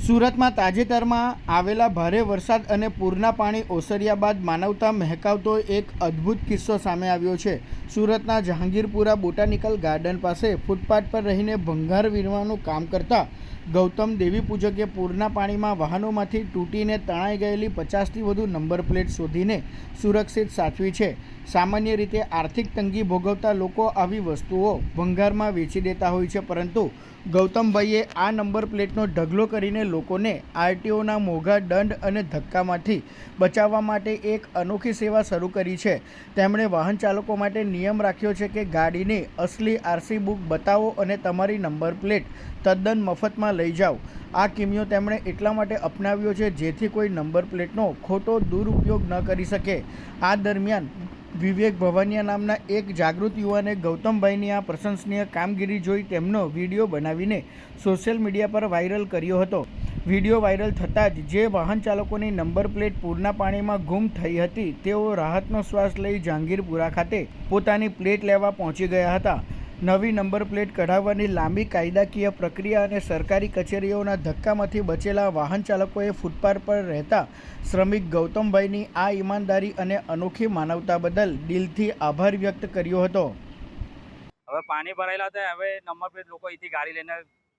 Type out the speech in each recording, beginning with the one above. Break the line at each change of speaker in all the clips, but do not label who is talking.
સુરતમાં તાજેતરમાં આવેલા ભારે વરસાદ અને પૂરના પાણી ઓસર્યા બાદ માનવતા મહેકાવતો એક અદ્ભુત કિસ્સો સામે આવ્યો છે। સુરતના જહાંગીરપુરા બોટાનિકલ ગાર્ડન પાસે ફૂટપાથ પર રહીને ભંગાર વીણવાનું કામ કરતા ગૌતમ દેવી પૂજકે પૂરના પાણીમાં વાહનોમાંથી તૂટીને તણાઈ ગયેલી 50થી વધુ નંબર પ્લેટ શોધીને સુરક્ષિત સાચવી છે। સામાન્ય રીતે આર્થિક તંગી ભોગવતા લોકો આવી વસ્તુઓ ભંગારમાં વેચી દેતા હોય છે, પરંતુ ગૌતમભાઈએ આ નંબર પ્લેટનો ઢગલો કરીને લોકોને આરટીઓના મોંઘા દંડ અને ધક્કામાંથી બચાવવા માટે એક અનોખી સેવા શરૂ કરી છે। તેમણે વાહન ચાલકો માટે નિયમ રાખ્યો છે કે ગાડીની અસલી આરસી બુક બતાવો અને તમારી નંબર પ્લેટ તદ્દન મફતમાં લઈ જાઓ। આ કિમિયો તેમણે એટલા માટે અપનાવ્યો છે જેથી કોઈ નંબર પ્લેટનો ખોટો દુરુપયોગ ન કરી શકે। આ દરમિયાન વિવેક ભવાનિયા નામના એક જાગૃત યુવાને ગૌતમભાઈની આ પ્રશંસનીય કામગીરી જોઈ તેમનો વિડીયો બનાવીને સોશિયલ મીડિયા પર વાયરલ કર્યો હતો। વિડીયો વાયરલ થતાં જ જે વાહન ચાલકોની નંબર પ્લેટ પૂરના પાણીમાં ગુમ થઈ હતી તેઓ રાહતનો શ્વાસ લઈ જહાંગીરપુરા ખાતે પોતાની પ્લેટ લેવા પહોંચી ગયા હતા। નવી નંબર પ્લેટ કઢાવવાની લાંબી કાયદાકીય પ્રક્રિયા અને સરકારી કચેરીઓના ધક્કામાંથી બચેલા વાહન ચાલકોએ ફૂટપાથ પર રહેતા શ્રમિક ગૌતમભાઈની આ ઈમાનદારી અને અનોખી માનવતા બદલ દિલથી આભાર વ્યક્ત કર્યો હતો।
હવે પાણી ભરાયેલા હતા, હવે નંબર પ્લેટ લોકો અહીંથી ગાડી લઈને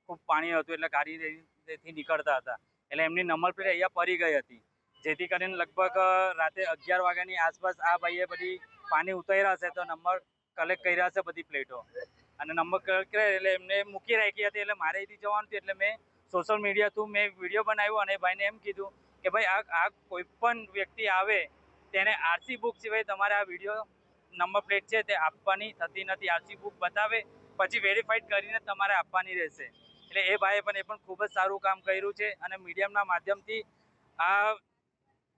ખૂબ પાણી હતું એટલે ગાડીથી નીકળતા હતા એટલે એમની નંબર પ્લેટ અહીંયા પડી ગઈ હતી, જેથી કરીને લગભગ રાતે 11 વાગ્યાની આસપાસ આ ભાઈએ બધી પાણી ઉતાર્યા હશે તો નંબર કલેક્ટ કર્યા હશે બધી પ્લેટો અને નંબર કલેક્ટ કર્યા એટલે એમને મૂકી રાખી હતી એટલે મારે અહીંથી જવાનું હતું એટલે મેં સોશિયલ મીડિયા થ્રુ મેં વિડીયો બનાવ્યો અને ભાઈને એમ કીધું કે ભાઈ આ કોઈ પણ વ્યક્તિ આવે તેને આરસી બુક સિવાય તમારે આ વિડીયો નંબર પ્લેટ છે તે આપવાની થતી નથી। આરસી બુક બતાવે પછી વેરીફાઈડ કરીને તમારે આપવાની રહેશે। એટલે એ ભાઈએ પણ ખૂબ જ સારું કામ કર્યું છે અને મીડિયમના માધ્યમથી આ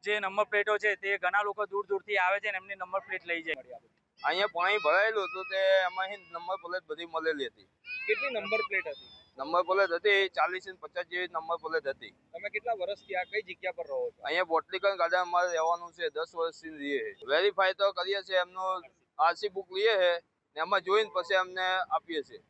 જે નંબર પ્લેટો છે તે ઘણા લોકો દૂર દૂરથી આવે છે અને એમની નંબર પ્લેટ લઈ જાય।
અહીંયા પાણી ભરાયેલું હતું તે એમાં નંબર પ્લેટ બધી મળેલી હતી।
કેટલી નંબર પ્લેટ હતી?
નંબર પ્લેટ હતી 40 થી 50 જેવી નંબર પ્લેટ હતી।
તમે કેટલા વર્ષથી આ કઈ જગ્યા પર રહો છો?
અહીંયા બોટનિકલ ગાર્ડન અમારે રહેવાનું છે, 10 વર્ષથી રહીએ છે। વેરીફાઈ તો કરીએ છીએ, એમનો આરસી બુક લઈએ છે ને એમાં જોઈને પછી અમને આપીએ છીએ।